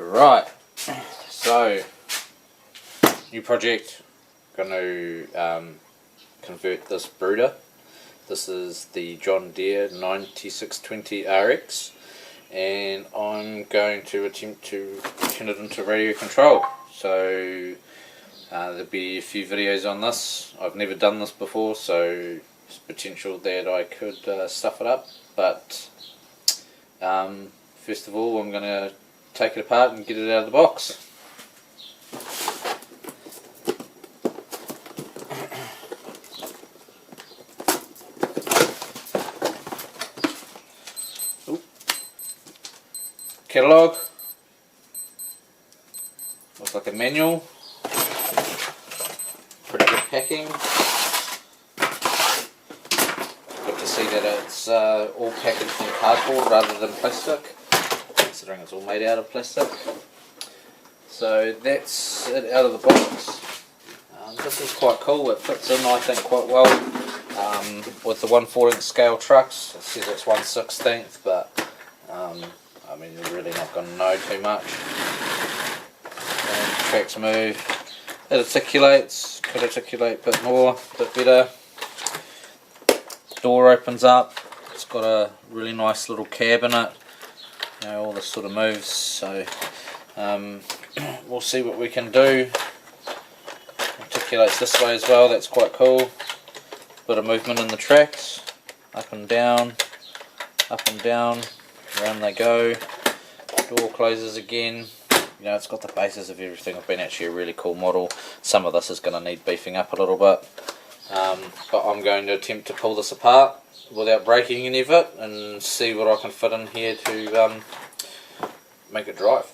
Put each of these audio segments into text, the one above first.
Right, so new project, going to convert this Bruder. This is the John Deere 9620 RX, and I'm going to attempt to turn it into radio control. So there'll be a few videos on this. I've never done this before, so there's potential that I could stuff it up, but first of all I'm going to take it apart and get it out of the box. Catalogue, looks like a manual, pretty good packing. Good to see that it's all packaged in cardboard rather than plastic, considering it's all made out of plastic. So that's it out of the box. This is quite cool, it fits in I think quite well with the 1/14 scale trucks. It says it's 1/16, but I mean, you're really not going to know too much. And tracks move. It articulates, could articulate a bit more, a bit better. Door opens up. It's got a really nice little cab in it. You know, all this sort of moves. So we'll see what we can do. Articulates this way as well. That's quite cool. Bit of movement in the tracks. Up and down. Up and down. Around they go. Door closes again. You know, it's got the bases of everything. It's been actually a really cool model. Some of this is going to need beefing up a little bit, but I'm going to attempt to pull this apart without breaking any of it and see what I can fit in here to make it drive.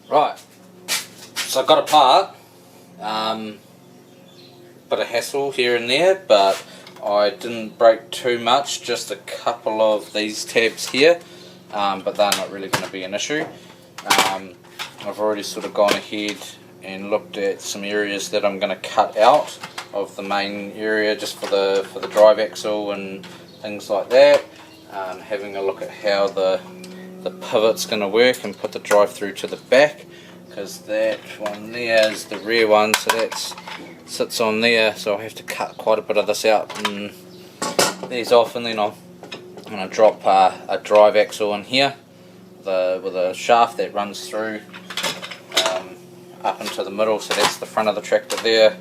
Right, so I got apart, bit of hassle here and there, but I didn't break too much, just a couple of these tabs here, but they're not really going to be an issue. I've already sort of gone ahead and looked at some areas that I'm going to cut out of the main area just for the drive axle and things like that, having a look at how the pivot's going to work and put the drive through to the back, because that one there is the rear one, so that sits on there, so I have to cut quite a bit of this out and these off, and then I'm going to drop a drive axle in here with a shaft that runs through up into the middle, so that's the front of the tractor there.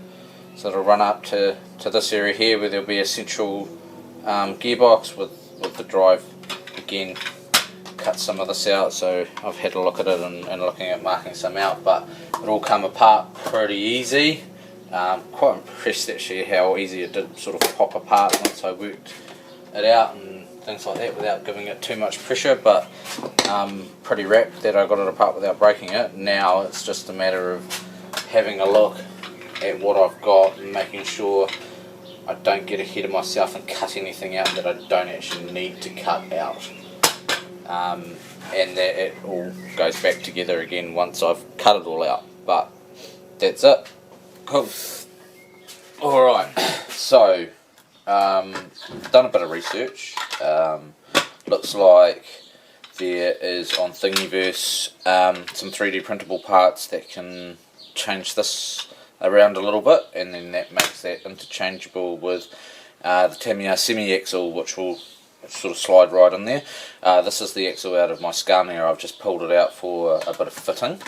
So it'll run up to this area here where there'll be a central gearbox with the drive. Again, cut some of this out, so I've had a look at it and looking at marking some out, but it all come apart pretty easy. Quite impressed actually how easy it did sort of pop apart once I worked it out and things like that without giving it too much pressure, but pretty wrapped that I got it apart without breaking it. Now it's just a matter of having a look at what I've got and making sure I don't get ahead of myself and cut anything out that I don't actually need to cut out, and that it all goes back together again once I've cut it all out. But that's it. Cool. Alright, so done a bit of research. Looks like there is on Thingiverse some 3D printable parts that can change this around a little bit, and then that makes that interchangeable with the Tamiya semi-axle, which will sort of slide right in there. This is the axle out of my Scania. I've just pulled it out for a bit of fitting.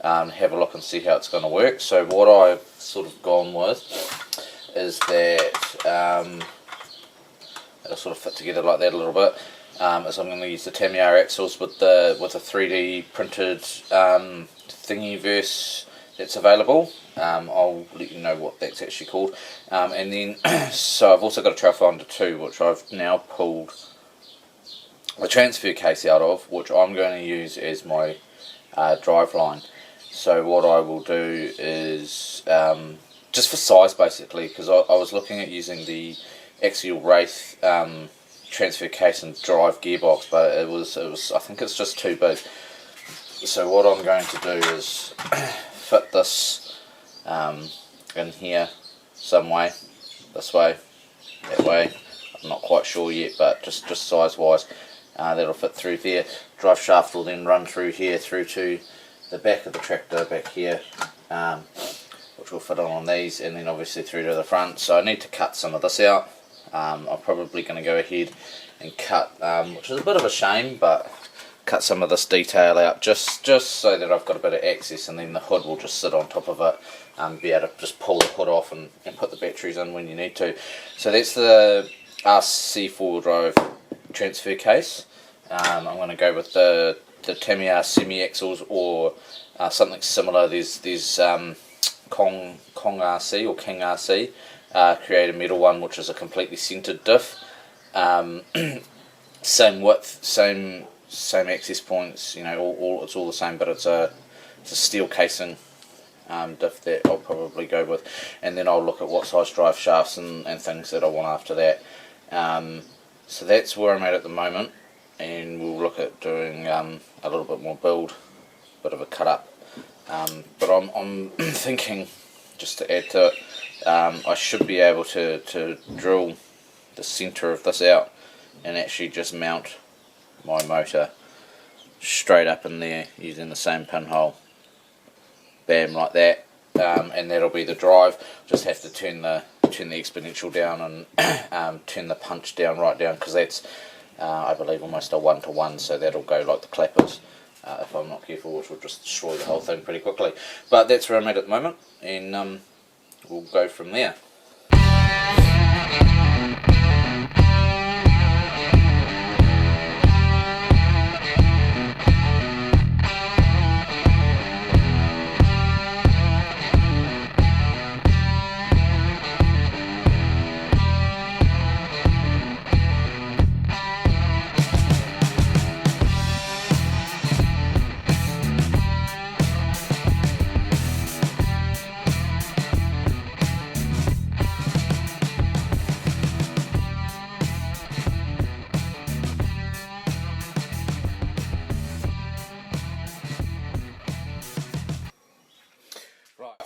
Have a look and see how it's going to work. So what I've sort of gone with is that it'll sort of fit together like that a little bit. So I'm going to use the Tamiya axles with a 3D printed Thingiverse that's available. I'll let you know what that's actually called. And then so I've also got a Trailfinder 2, which I've now pulled a transfer case out of, which I'm going to use as my drive line. So what I will do is, just for size basically, because I was looking at using the Axial Wraith transfer case and drive gearbox, but it was I think it's just too big. So what I'm going to do is fit this in here some way, this way, that way. I'm not quite sure yet, but just size wise, that'll fit through there. Drive shaft will then run through here through to the back of the tractor back here, which will fit on these, and then obviously through to the front. So I need to cut some of this out. I'm probably going to go ahead and cut, which is a bit of a shame, but cut some of this detail out just so that I've got a bit of access, and then the hood will just sit on top of it, be able to just pull the hood off and put the batteries in when you need to. So that's the RC 4-wheel drive transfer case. I'm going to go with the Tamiya semi-axles or something similar. There's Kong RC or King RC, create a metal one, which is a completely centered diff. Same width, same access points, you know, it's all the same, but it's a steel casing diff that I'll probably go with, and then I'll look at what size drive shafts and things that I want after that. So that's where I'm at the moment, and we'll look at doing a little bit more build, bit of a cut up, but I'm thinking, just to add to it, I should be able to drill the centre of this out and actually just mount my motor straight up in there using the same pinhole. Bam, like that, and that'll be the drive. Just have to turn the exponential down and turn the punch down, right down, because that's I believe almost a 1-to-1, so that'll go like the clappers if I'm not careful, which will just destroy the whole thing pretty quickly. But that's where I'm at the moment, and we'll go from there.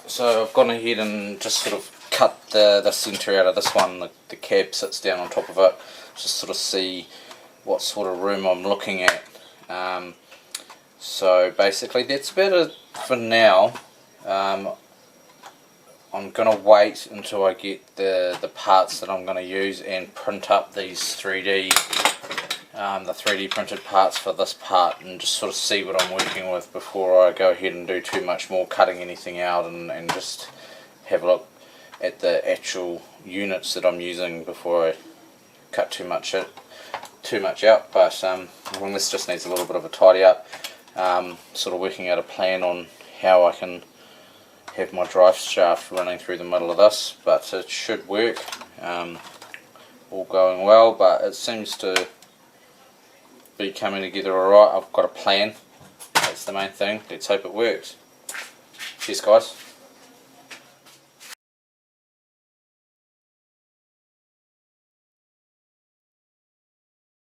So I've gone ahead and just sort of cut the centre out of this one. The cab sits down on top of it, just sort of see what sort of room I'm looking at. So basically that's about it for now. I'm I'm going to wait until I get the parts that I'm going to use and print up these 3D the 3D printed parts for this part, and just sort of see what I'm working with before I go ahead and do too much more cutting anything out, and just have a look at the actual units that I'm using before I cut too much out. But this just needs a little bit of a tidy up, sort of working out a plan on how I can have my drive shaft running through the middle of this, but it should work. All going well, but it seems to be coming together alright. I've got a plan, that's the main thing. Let's hope it works. Cheers guys.